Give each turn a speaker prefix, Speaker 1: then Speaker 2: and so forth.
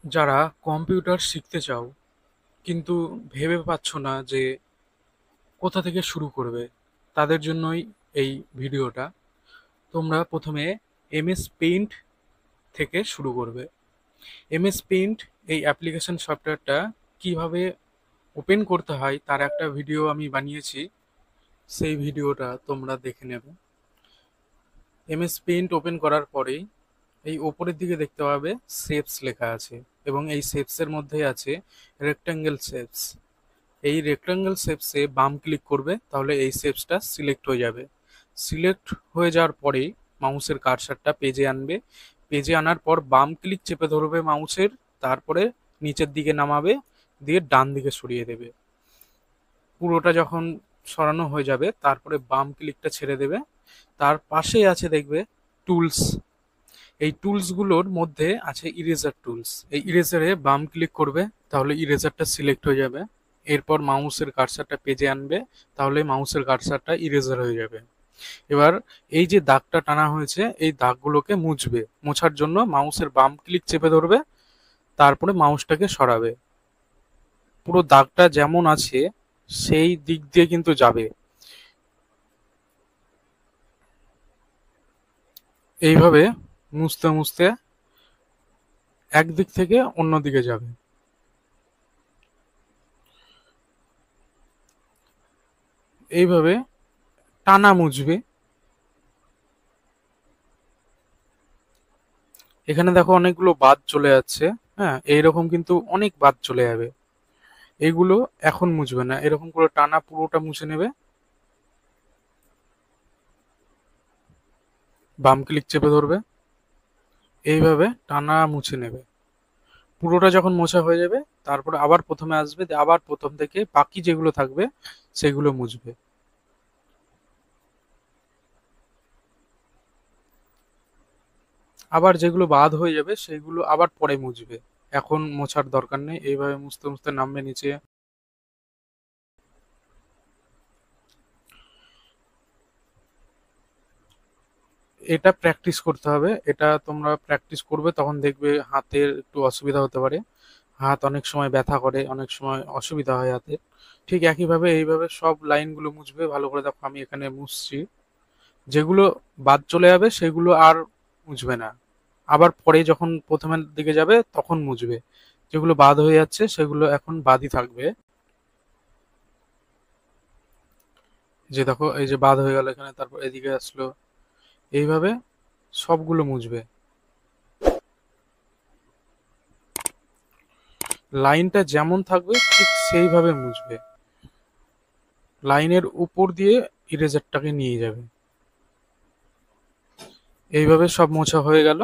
Speaker 1: যারা কম্পিউটার শিখতে চাও কিন্তু ভেবে পাচ্ছ না যে কোথা থেকে শুরু করবে, তাদের জন্যই এই ভিডিওটা। তোমরা প্রথমে এমএস পেইন্ট থেকে শুরু করবে। এমএস পেইন্ট এই অ্যাপ্লিকেশন সফটওয়্যারটা কিভাবে ওপেন করতে হয় তার একটা ভিডিও আমি বানিয়েছি, সেই ভিডিওটা তোমরা দেখে নেবে। এমএস পেইন্ট ওপেন করার পরেই এই ওপরের দিকে দেখতে পাবে শেপস লেখা আছে, এবং এই শেপসের মধ্যে আছে রেক্টাঙ্গেল শেপস। এই রেক্টাঙ্গেল শেপসে বাম ক্লিক করবে, তাহলে এই শেপসটা সিলেক্ট হয়ে যাবে। সিলেক্ট হয়ে যাওয়ার পরেই মাউসের কার্সারটা পেজে আনবে। পেজে আনার পর বাম ক্লিক চেপে ধরবে মাউসের, তারপরে নিচের দিকে নামাবে, দিয়ে ডান দিকে সরিয়ে দেবে। পুরোটা যখন সরানো হয়ে যাবে তারপরে বাম ক্লিকটা ছেড়ে দেবে। তার পাশেই আছে দেখবে টুলস। এই টুলসগুলোর মধ্যে আছে ইরেজার টুলস। এই ইরেজারে বাম ক্লিক করবে, তাহলে ইরেজারটা সিলেক্ট হয়ে যাবে। এরপর মাউসের কার্সারটা পেজে আনবে, তাহলে মাউসের কার্সারটা ইরেজার হয়ে যাবে। এবার এই যে দাগটা টানা হয়েছে এই দাগগুলোকে মুছবে। মোছার জন্য মাউসের বাম ক্লিক চেপে ধরবে, তারপরে মাউসটাকে সরাবে। পুরো দাগটা যেমন আছে সেই দিক দিয়ে কিন্তু যাবে। এইভাবে মুছতে মুছতে একদিক থেকে অন্য দিকে যাবে। এইভাবে টানা মুছবে। এখানে দেখো অনেকগুলো বাদ চলে যাচ্ছে। হ্যাঁ, এইরকম কিন্তু অনেক বাদ চলে যাবে। এইগুলো এখন মুছবে না, এরকম করে টানা পুরোটা মুছে নেবে। বাম ক্লিক চেপে ধরবে, এইভাবে টানা মুছে নেবে। পুরোটা যখন মোছা হয়ে যাবে তারপরে আবার প্রথমে আসবে, দিয়ে আবার প্রথম থেকে বাকি যেগুলো থাকবে সেগুলো মুছবে। আবার যেগুলো বাদ হয়ে যাবে সেগুলো আবার পরে মুছবে। এখন মোছার দরকার নেই। এইভাবে মুছতে মুছতে নামবে নিচে। এটা প্র্যাকটিস করতে হবে। এটা তোমরা প্র্যাকটিস করবে তখন দেখবে হাতের একটু অসুবিধা হতে পারে। হাত অনেক সময় ব্যথা করে, অনেক সময় অসুবিধা হয় হাতে। ঠিক একইভাবে এইভাবে সব লাইনগুলো মুছবে ভালো করে। দেখো আমি এখানে মুছছি। যেগুলো বাদ চলে যাবে সেগুলো আর মুছবে না, আবার পরে যখন প্রথমের দিকে যাবে তখন মুছবে। যেগুলো বাদ হয়ে যাচ্ছে সেগুলো এখন বাদই থাকবে। যে দেখো এই যে বাদ হয়ে গেল এখানে, তারপর এদিকে আসলো। এইভাবে সবগুলো মুছবে। লাইনটা যেমন থাকবে ঠিক সেইভাবে মুছবে। লাইনের উপর দিয়ে ইরেজারটাকে নিয়ে যাবে। এইভাবে সব মোছা হয়ে গেল।